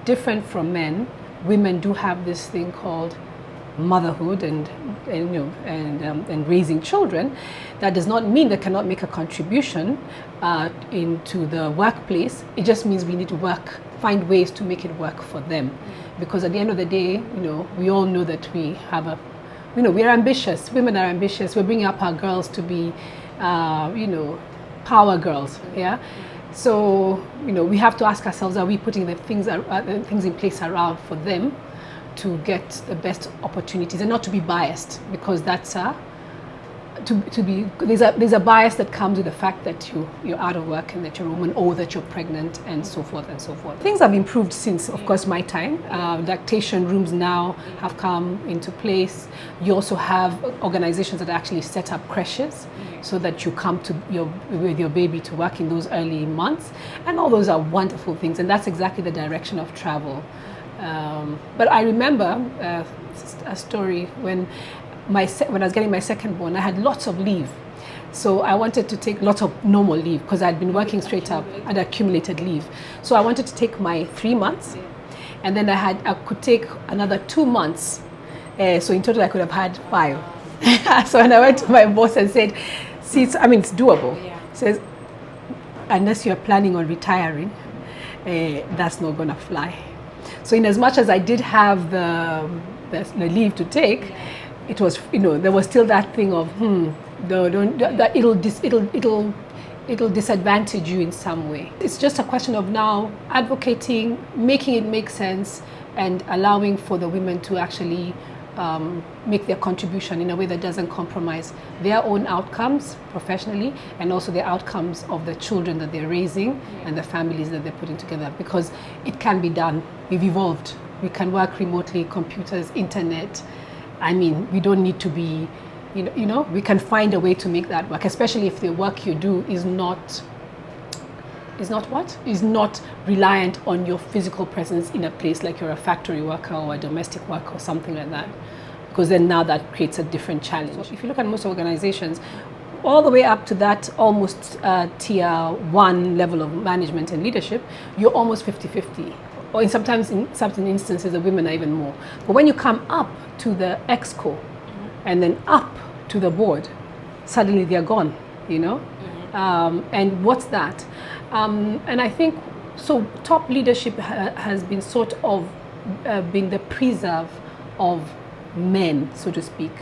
different from men, women do have this thing called motherhood and raising children. That does not mean they cannot make a contribution into the workplace. It just means we need to find ways to make it work for them, because at the end of the day, we all know that we have we are ambitious. Women are ambitious. We're bringing up our girls to be, power girls. Yeah. So we have to ask ourselves: are we putting the things in place around for them to get the best opportunities, and not to be biased, because that's there's a bias that comes with the fact that you're out of work and that you're a woman, or that you're pregnant, and so forth and so forth. Things have improved since, of course, my time. Lactation rooms now have come into place. You also have organizations that actually set up creches so that you come with your baby to work in those early months, and all those are wonderful things, and that's exactly the direction of travel. But I remember a story when I was getting my second born. I had lots of leave, so I wanted to take lots of normal leave because I'd been working straight up and accumulated leave. So I wanted to take my 3 months, and then I could take another 2 months. So in total, I could have had 5. So when I went to my boss and said, "See, it's doable." He says, "Unless you're planning on retiring, that's not gonna fly." So in as much as I did have the leave to take, it was, there was still that thing of, it'll disadvantage you in some way. It's just a question of now advocating, making it make sense, and allowing for the women to actually make their contribution in a way that doesn't compromise their own outcomes professionally, and also the outcomes of the children that they're raising and the families that they're putting together, because it can be done. We've evolved. We can work remotely, computers, internet. We don't need to be, we can find a way to make that work, especially if the work you do is not reliant on your physical presence in a place, like you're a factory worker or a domestic worker or something like that, because then now that creates a different challenge. If you look at most organizations, all the way up to that almost tier 1 level of management and leadership, you're almost 50-50. Or sometimes in certain instances, the women are even more. But when you come up to the exco and then up to the board, suddenly they're gone, and what's that? And I think, so top leadership has been sort of been the preserve of men, so to speak.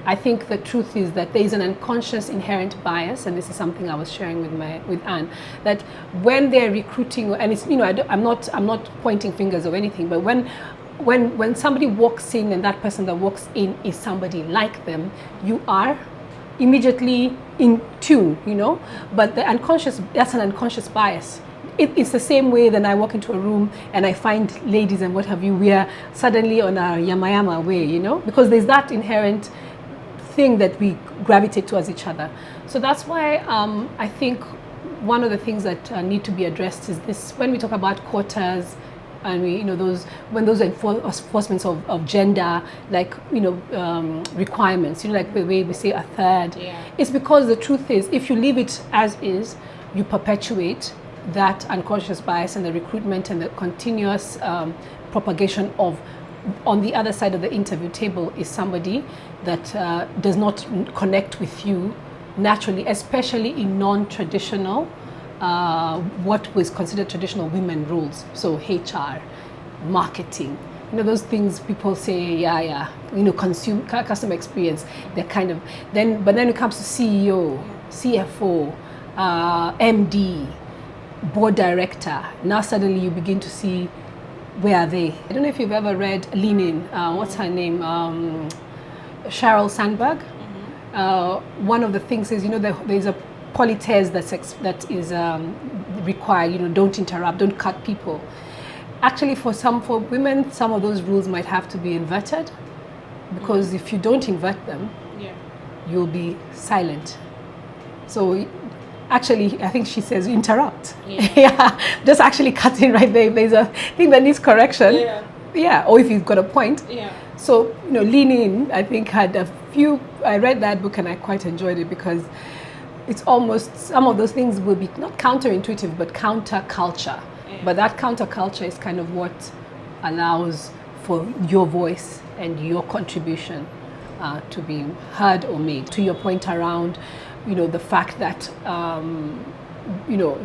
I think the truth is that there is an unconscious inherent bias, and this is something I was sharing with Anne, that when they're recruiting, and it's, I'm not pointing fingers or anything, but when somebody walks in and that person that walks in is somebody like them, you are immediately in tune, but that's an unconscious bias. It's the same way that I walk into a room and I find ladies and what have you, we are suddenly on a yama way, because there's that inherent thing that we gravitate towards each other. So that's why I think one of the things that need to be addressed is this: when we talk about quotas, and those enforcements of gender, like requirements, like the way we say a third. It's because the truth is, if you leave it as is, you perpetuate that unconscious bias and the recruitment and the continuous propagation of, on the other side of the interview table is somebody that does not connect with you naturally, especially in non-traditional, what was considered traditional women roles. So HR, marketing, those things people say, customer experience, they're kind of, but then it comes to CEO, CFO, MD, board director, now suddenly you begin to see, where are they? I don't know if you've ever read Lean In, what's her name? Sheryl Sandberg. One of the things is, there's a politesse that is required, don't interrupt, don't cut people. Actually, for women, some of those rules might have to be inverted, because if you don't invert them, you'll be silent. So actually, I think she says interrupt. Just actually cut in right there. If there's a thing that needs correction, or if you've got a point. So, Lean In, I think, had a few, I read that book and I quite enjoyed it, because it's almost, some of those things will be not counterintuitive, but counterculture. But that counterculture is kind of what allows for your voice and your contribution to be heard or made. To your point around, the fact that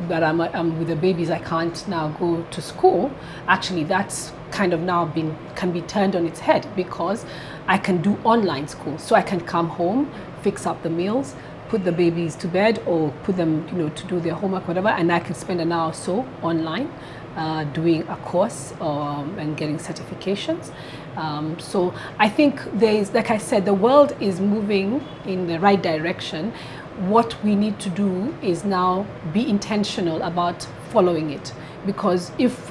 that I'm with the babies, I can't now go to school. Actually, that's kind of now can be turned on its head, because I can do online school. So I can come home, fix up the meals, put the babies to bed, or put them, to do their homework, whatever, and I can spend an hour or so online doing a course and getting certifications. So I think like I said, the world is moving in the right direction. What we need to do is now be intentional about following it, because if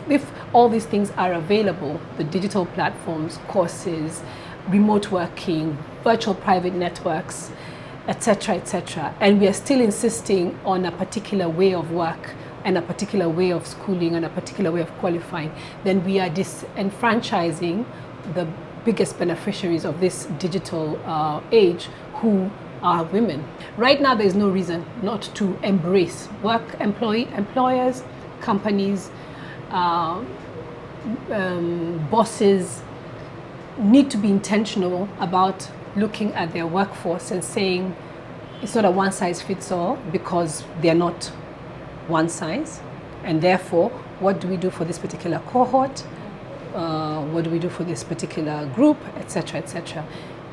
all these things are available, the digital platforms, courses, remote working, virtual private networks, etc., and we are still insisting on a particular way of work and a particular way of schooling and a particular way of qualifying, then we are disenfranchising the biggest beneficiaries of this digital age, who are women. Right now, there's no reason not to embrace employers, companies, bosses need to be intentional about looking at their workforce and saying it's not a one size fits all, because they're not one size, and therefore what do we do for this particular cohort, what do we do for this particular group, etc.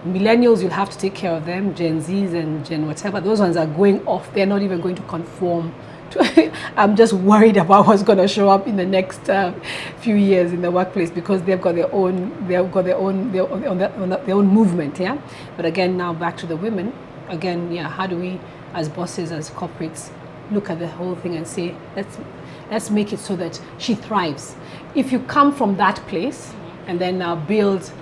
Millennials, you'll have to take care of them. Gen Zs and Gen whatever, those ones are going off. They're not even going to conform to I'm just worried about what's going to show up in the next few years in the workplace, because they've got their own movement. Yeah. But again, now back to the women again. Yeah, how do we, as bosses, as corporates, look at the whole thing and say, let's make it so that she thrives. If you come from that place and then now build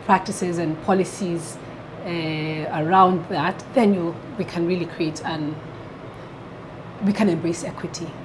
practices and policies around that, then we can really create, and we can embrace equity.